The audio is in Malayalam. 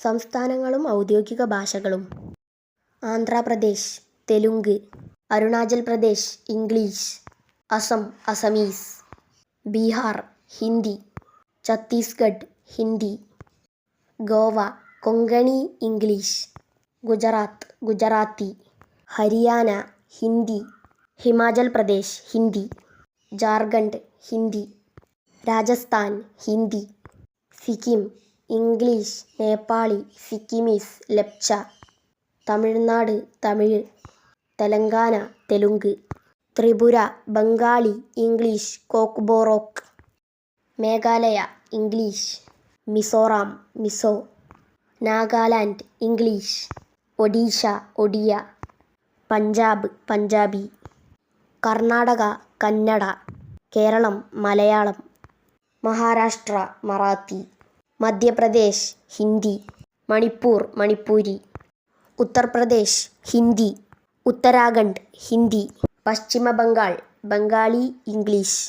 സംസ്ഥാനങ്ങളും ഔദ്യോഗിക ഭാഷകളും: Andhra Pradesh Telugu, Arunachal Pradesh English, Assam Assamese, Bihar Hindi, Chhattisgarh Hindi, Goa Konkani English, Gujarat Gujarati, Haryana Hindi, Himachal Pradesh Hindi, Jharkhand Hindi, Rajasthan Hindi, Sikkim English, Nepali Sikkimese Lepcha, Tamil Nadu Tamil, Telangana Telugu, Tripura Bengali English Kokborok, Meghalaya English, Mizoram Mizo, Nagaland English, Odisha Odia, Punjab Punjabi, Karnataka Kannada, Keralam Malayalam, Maharashtra Marathi, Madhya Pradesh Hindi, Manipur Manipuri, Uttar Pradesh Hindi, Uttarakhand Hindi, Paschima Bengal Bengali English.